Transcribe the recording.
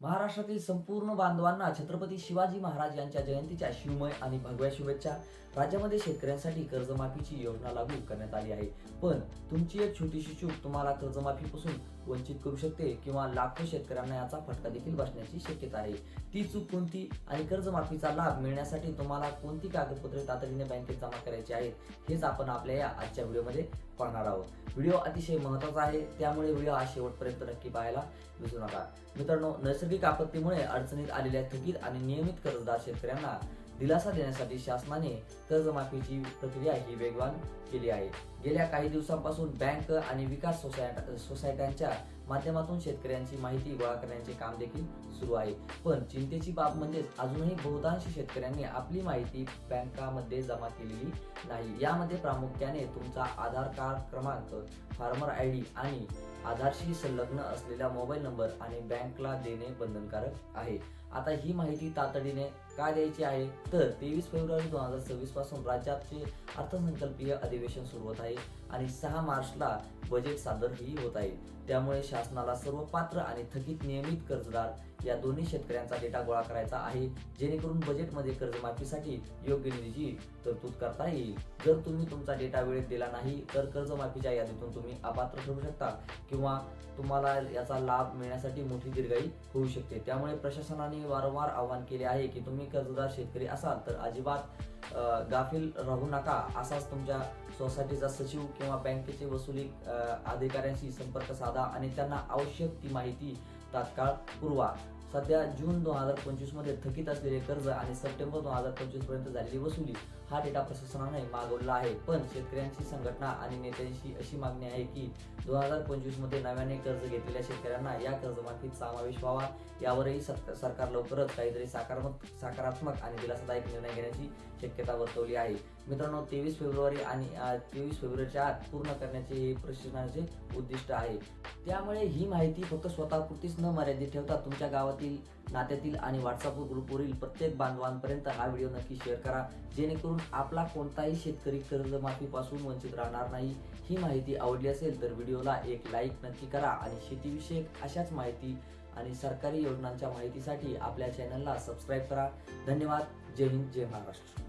महाराष्ट्रातील संपूर्ण बांधवांना छत्रपती शिवाजी महाराज यांच्या जयंतीच्या शिवमय आणि भगव्या शुभेच्छा. राज्यामध्ये शेतकऱ्यांसाठी कर्जमाफीची योजना लागू करण्यात आली आहे. पण तुमची एक छोटीशी चूक तुम्हाला कर्जमाफीपासून वंचित करू शकते किंवा लाखो शेतकऱ्यांना याचा फटका देखील बसण्याची शक्यता आहे. ती चूक कोणती आणि कर्जमाफीचा लाभ मिळण्यासाठी तुम्हाला कोणती कागदपत्रे तातडीने बँकेत जमा करायची आहेत, हेच आपण आपल्या या आजच्या व्हिडिओमध्ये पाहणार आहोत. व्हिडिओ अतिशय महत्त्वाचा आहे, त्यामुळे व्हिडिओ हा शेवटपर्यंत नक्की पाहायला विसरू नका. मित्रांनो, नैसर्गिक आपत्तीमुळे अडचणीत आलेल्या थकीत आणि नियमित कर्जदार शेतकऱ्यांना दिलासा देण्यासाठी शासनाने कर्जमाफीची प्रक्रिया ही वेगवान केली आहे. गेल्या काही दिवसांपासून बँक आणि विकास सोसायट्यांच्या माध्यमातून शेतकऱ्यांची माहिती गोळा करण्याचे काम देखील सुरू आहे. पण चिंतेची बाब म्हणजे अजूनही बहुतांश शेतकऱ्यांनी आपली माहिती बँकामध्ये जमा केलेली नाही. यामध्ये प्रामुख्याने तुमचा आधार कार्ड क्रमांक, फार्मर ID आणि आधारशी संलग्न असलेला मोबाईल नंबर आणि बँकला देणे बंधनकारक आहे. आता ही माहिती तातडीने का द्यायची आहे, तर 23 फेब्रुवारी 2026 पासून राज्याचे अर्थसंकल्पीय अधिवेशन सुरू होत आहे आणि 6 मार्चला बजेट सादरही होत आहे. त्यामुळे शासनाला सर्व पात्र आणि थकीत नियमित कर्जदार या दोन्ही शेतकऱ्यांचा डेटा गोळा करायचा आहे, जेणेकरून बजेटमध्ये कर्जमाफीसाठी योग्य निधीची तरतूद करता येईल. जर तुम्ही तुमचा डेटा वेळेत दिला नाही तर कर्जमाफीच्या यादीतून तुम्ही अपात्र ठरू शकता किंवा तुम्हाला याचा लाभ मिळण्यासाठी मोठी दीर्घाई होऊ शकते. त्यामुळे प्रशासनाने वारंवार आवाहन केले आहे की तुम्ही कर्जदार शेतकरी असाल तर अजिबात गाफील राहू नका. असाच तुमच्या सोसायटीचा सचिव किंवा बँकेचे वसुली अधिकाऱ्यांशी संपर्क साधा आणि त्यांना आवश्यक ती माहिती तात्काळ पुरवा. सध्या जून 2025 मध्ये थकीत असलेले कर्ज आणि सप्टेंबर 2025 पर्यंत झालेली वसुली हा डेटा प्रशासनाने मागवला आहे. पण शेतकऱ्यांची संघटना आणि नेत्यांची अशी मागणी आहे की 2025 मध्ये नव्याने कर्ज घेतलेल्या शेतकऱ्यांना या कर्जमाफीत समावेश व्हावा. यावरही सरकार लवकरच काहीतरी सकारात्मक आणि दिलासादायक निर्णय घेण्याची शक्यता वर्तवली आहे. मित्रांनो, 23 फेब्रुवारी आणि 23 फेब्रुवारीच्या आत पूर्ण करण्याचे हे प्रशासनाचे उद्दिष्ट आहे. त्यामुळे ही माहिती फक्त स्वतःपुरतीच न मर्यादित ठेवता तुमच्या गावातील, नात्यातील आणि व्हॉट्सअप ग्रुपवरील प्रत्येक बांधवांपर्यंत हा व्हिडिओ नक्की शेअर करा, जेणेकरून आपला कोणताही शेतकरी कर्जमाफीपासून वंचित राहणार नाही. ही माहिती आवडली असेल तर व्हिडिओला एक लाईक नक्की करा आणि शेतीविषयक अशाच माहिती आणि सरकारी योजनांच्या माहितीसाठी आपल्या चॅनलला सबस्क्राईब करा. धन्यवाद. जय हिंद, जय महाराष्ट्र.